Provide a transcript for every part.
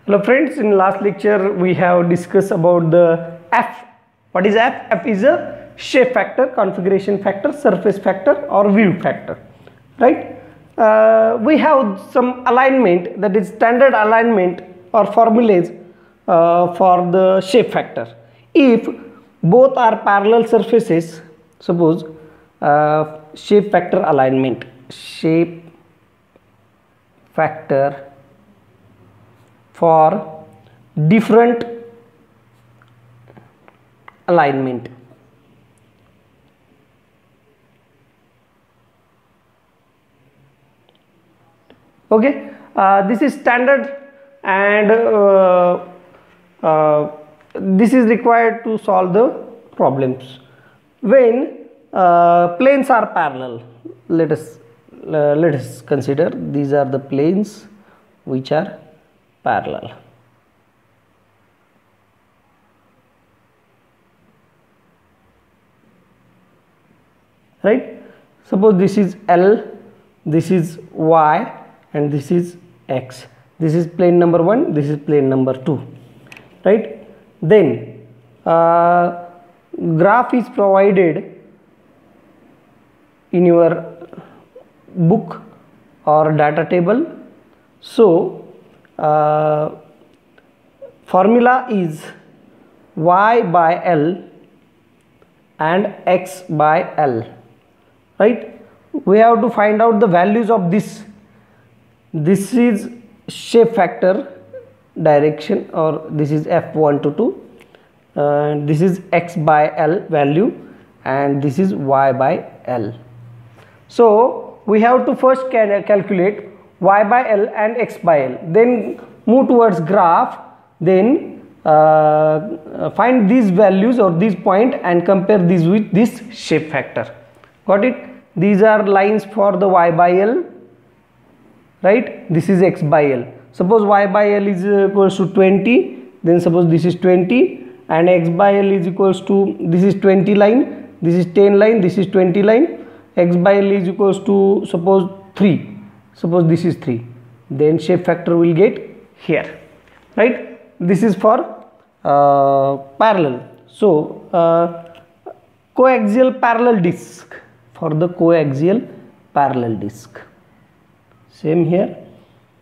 Hello friends, in last lecture we have discussed about the F. What is F? F is a shape factor, configuration factor, surface factor or view factor, right? We have some alignment, that is standard alignment or formulas for the shape factor. If both are parallel surfaces, suppose shape factor alignment, shape factor for different alignment. Okay, this is standard and this is required to solve the problems when planes are parallel. Let us consider these are the planes which are parallel. Right, suppose this is L, this is Y and this is X. This is plane number 1, this is plane number 2, right? Then graph is provided in your book or data table. So formula is Y by L and X by L, right? We have to find out the values of this. This is shape factor direction, or this is F1 to 2, this is X by L value and this is Y by L. So we have to first calculate Y by L and X by L, then move towards graph, then find these values or these point and compare these with this shape factor. Got it? These are lines for the Y by L, right? This is X by L. Suppose Y by L is equals to 20, then suppose this is 20 and X by L is equals to, this is 20 line, this is 10 line, this is 20 line, X by L is equals to suppose 3, suppose this is 3, then shape factor will get here, right? This is for parallel. So coaxial parallel disc, for the coaxial parallel disc, same here,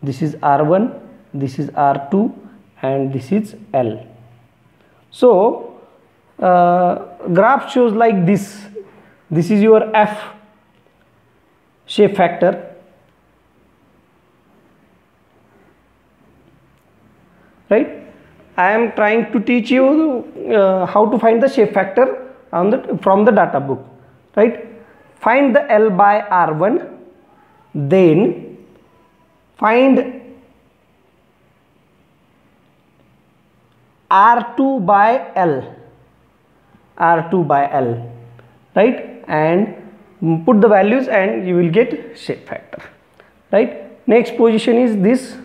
this is R1, this is R2 and this is L. So graph shows like this. This is your F shape factor, right? I am trying to teach you how to find the shape factor on from the data book, right? Find the L by R1, then find R2 by L, R2 by L, right? And put the values and you will get shape factor, right? Next position is this.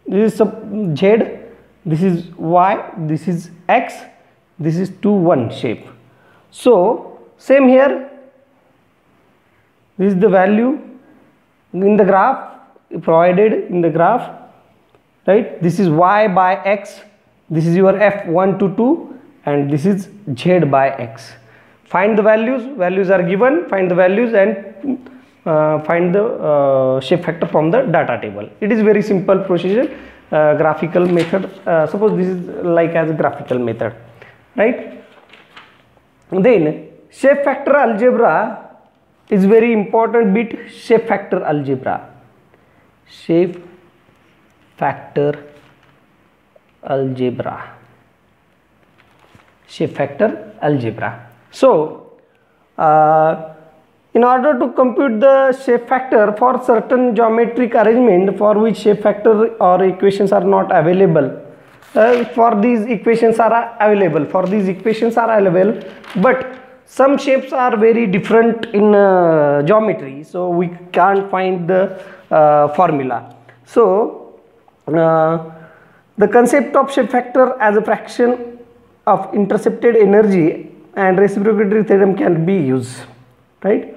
This is Z, this is Y, this is X, this is 2 1 shape. So same here, this is the value in the graph, provided in the graph, right? This is Y by X, this is your F1 to 2 and this is Z by X. Find the values are given, find the values and find the shape factor from the data table. It is very simple procedure, graphical method. Suppose this is like as a graphical method, right? Then shape factor algebra is very important bit. Shape factor algebra, shape factor algebra, shape factor algebra. So in order to compute the shape factor for certain geometric arrangement for which shape factor or equations are not available, for these equations are available, but some shapes are very different in geometry, so we can't find the formula. So the concept of shape factor as a fraction of intercepted energy and reciprocity theorem can be used, right?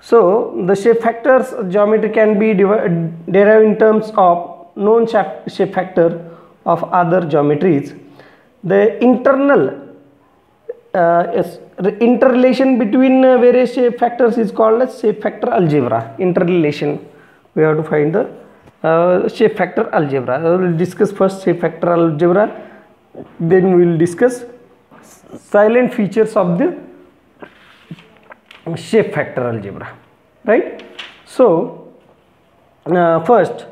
So the shape factors geometry can be derived in terms of known shape factor of other geometries. The internal interrelation between various shape factors is called as shape factor algebra. Interrelation, we have to find the shape factor algebra. We will discuss first shape factor algebra, then we will discuss silent features of the shape factor algebra, right? So first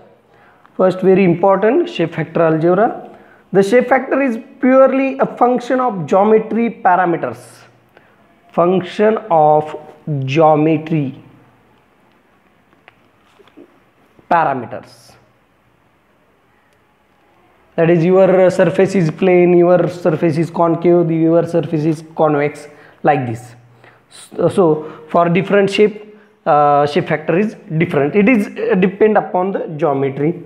very important, shape factor algebra. The shape factor is purely a function of geometry parameters. Function of geometry parameters. That is, your surface is plane, your surface is concave, your surface is convex, like this. So for different shape factor is different. It is depend upon the geometry.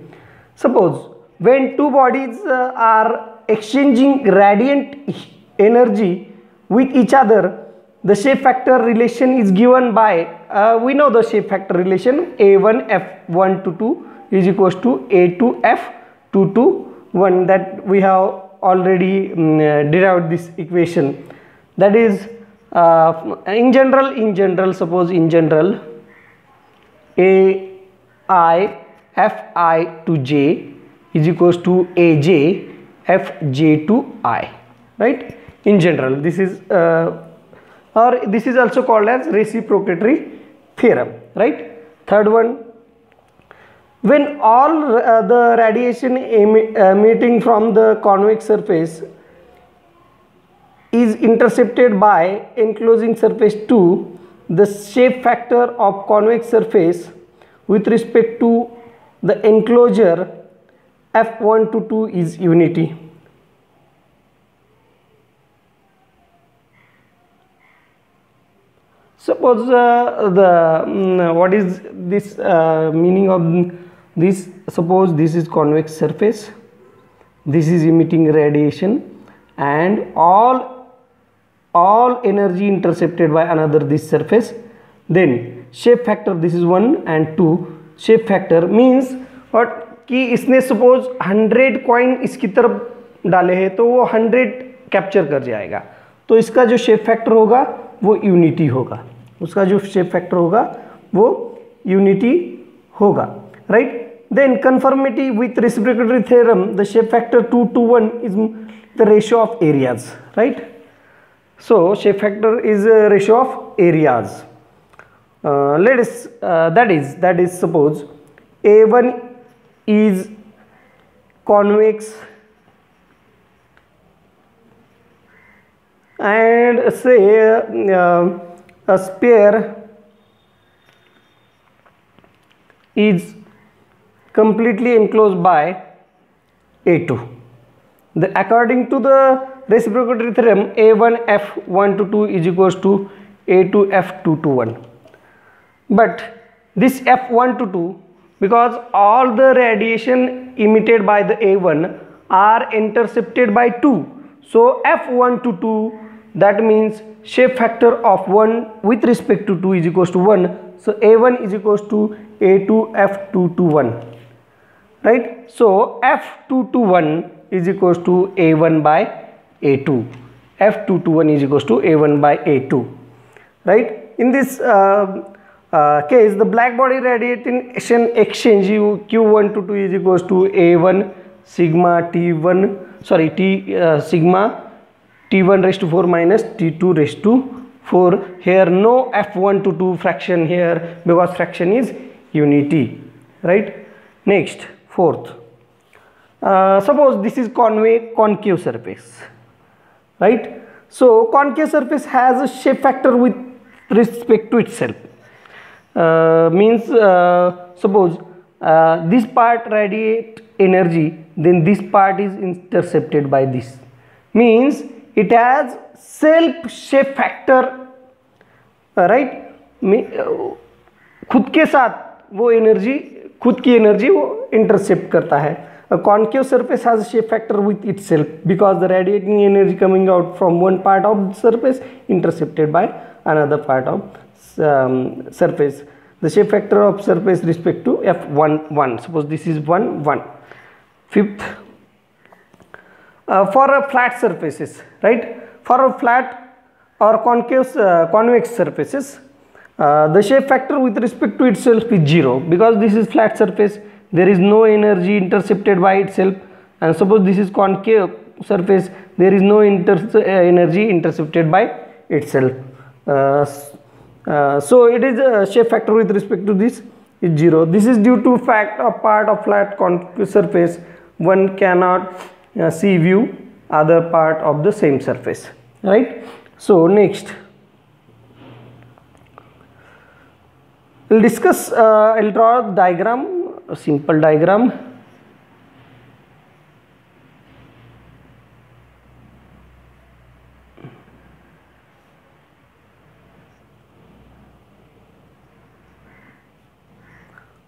Suppose when two bodies are exchanging radiant energy with each other, the shape factor relation is given by, we know the shape factor relation, A1 F1 is equals to A2 F2 that we have already derived this equation. That is, in general, suppose in general, AI Fi to j is equals to Aj Fj to I, right? In general, this is or this is also called as reciprocatory theorem, right? Third one, when all the radiation emitting from the convex surface is intercepted by enclosing surface 2, the shape factor of convex surface with respect to the enclosure F1 to 2 is unity. Suppose what is this meaning of this? Suppose this is convex surface, this is emitting radiation, and all energy intercepted by another this surface. Then shape factor, this is 1 and 2. Shape factor means what कि इसने suppose 100 coin इसकी तरफ डाले हैं तो वो 100 capture कर जाएगा, तो इसका जो शेप फैक्टर होगा वो यूनिटी होगा, उसका जो शेप फैक्टर होगा वो यूनिटी होगा, right? Then conformity with reciprocity theorem, the shape factor 2 to 1 is the ratio of areas, right? So shape factor is ratio of areas. Let us that is suppose A1 is convex and say a sphere is completely enclosed by A2. According to the reciprocity theorem, A1 F1 to 2 is equals to A2 F2 to 1. But this F1 to 2, because all the radiation emitted by the A1 are intercepted by 2, so F1 to 2, that means shape factor of 1 with respect to 2 is equals to 1. So A1 is equals to A2 F2 to 1, right? So F2 to 1 is equals to A1 by A2. F2 to 1 is equals to A1 by A2, right? In this case, the black body radiation exchange Q1 to 2 is equals to A1 sigma T1 sigma T1 raised to 4 minus T2 raised to 4. Here no F1 to 2 fraction here because fraction is unity, right? Next, fourth, suppose this is concave surface, right? So concave surface has a shape factor with respect to itself. Means suppose this part radiate energy, then this part is intercepted by this, means it has self shape factor, right? खुद के साथ वो energy, खुद की energy वो intercept करता है. A concave surface has a shape factor with itself because the radiating energy coming out from one part of the surface intercepted by another part of surface, the shape factor of surface respect to f1 1. Suppose this is 1 1. Fifth, for a flat surfaces, right? For a flat or convex surfaces, the shape factor with respect to itself is 0, because this is flat surface, there is no energy intercepted by itself. And suppose this is concave surface, there is no energy intercepted by itself. So it is shape factor with respect to this is 0. This is due to fact of part of flat concave surface one cannot see view other part of the same surface, right? So next we'll discuss, I'll draw a diagram, a simple diagram.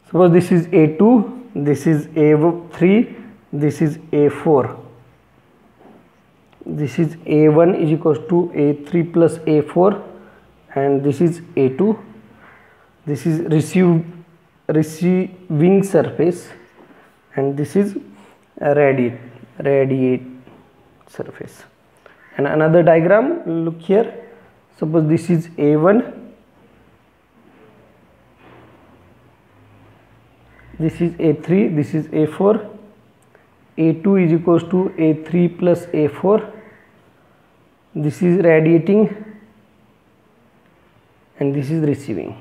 Suppose this is A2, this is A3, this is A4. This is A1 is equals to A3 plus A4, and this is A2. This is receiving surface, and this is radiate surface. And another diagram, look here. Suppose this is A1, this is A3, this is A4. A2 is equals to A3 plus A4. This is radiating, and this is receiving.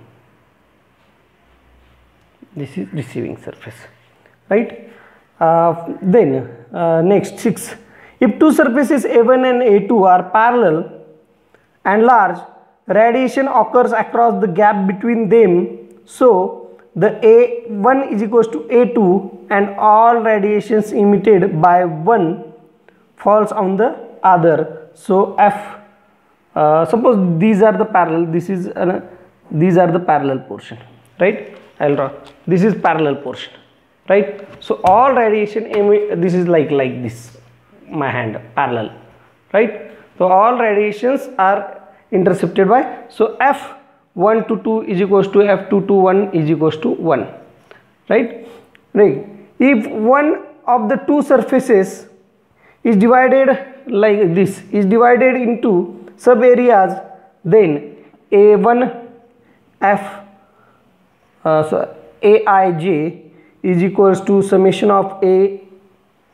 This is receiving surface, right? Then next 6. If two surfaces A1 and A2 are parallel and large, radiation occurs across the gap between them. So the A1 is equals to A2, and all radiations emitted by one falls on the other. So F, suppose these are the parallel, this is these are the parallel portion, right? I'll draw, this is parallel portion, right? So all radiation this is like this, my hand, parallel, right? So all radiations are intercepted by, so F1 to 2 is equals to F2 to 1 is equals to 1, right? If one of the two surfaces is divided like this, is divided into sub areas, then A1 F so Aij is equals to summation of A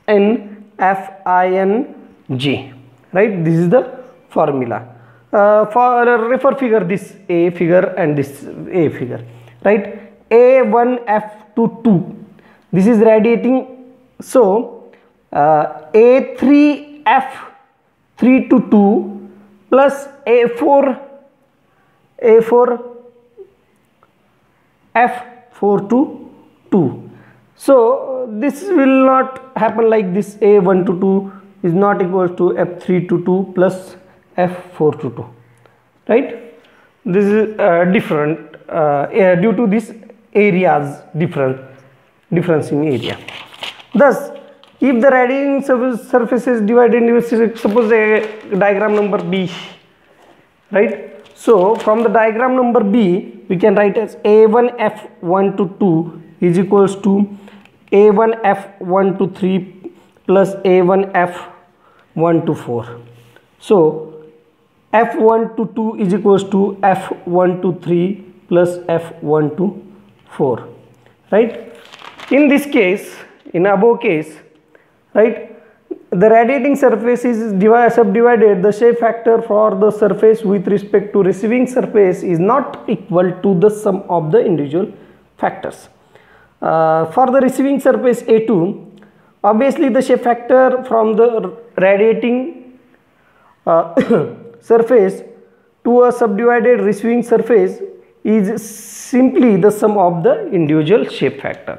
n F I n j, right? This is the formula. For refer figure, this A figure and this A figure, right? A1 F to 2, this is radiating. So A3 F 3 to 2 plus A4 F 4 to 2. So this will not happen like this. A1 to 2 is not equal to F3 to 2 plus F4 to 2, right? This is different due to this areas difference in area. Thus, if the radiating surface is divided into, suppose a diagram number B, right? So from the diagram number B, we can write as A1 F1 to 2 is equals to A1 F1 to 3 plus A1 F1 to 4. So F1 to 2 is equals to F1 to 3 plus F1 to 4, right? In this case, in above case, right, the radiating surface is subdivided. The shape factor for the surface with respect to receiving surface is not equal to the sum of the individual factors. For the receiving surface A2, obviously the shape factor from the radiating surface to a subdivided receiving surface is simply the sum of the individual shape factor.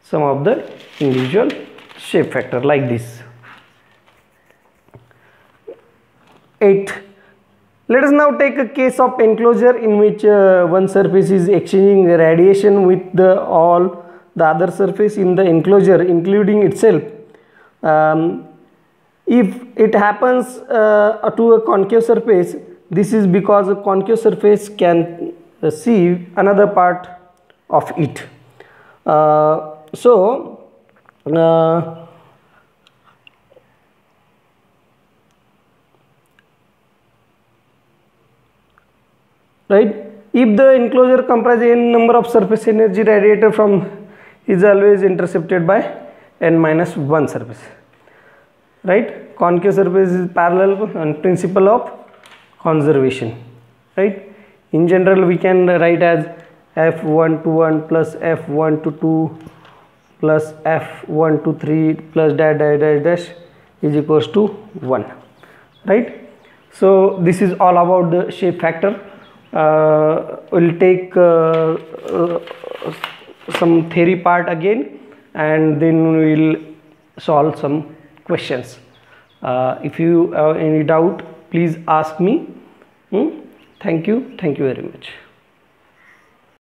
Sum of the individual shape factor, like this. 8. Let us now take a case of enclosure in which one surface is exchanging radiation with all the other surface in the enclosure, including itself. If it happens to a concave surface, this is because a concave surface can see another part of it. Right, if the enclosure comprises n number of surface energy radiated from is always intercepted by n minus 1 surface. Right, concave surface is parallel and principle of conservation. Right, in general we can write as f1 to 1 plus f1 to 2 plus f1 to 3 plus dash dash dash dash is equals to 1. Right, so this is all about the shape factor. We'll take some theory part again, and then we will solve some questions. If you have any doubt, please ask me. Thank you very much.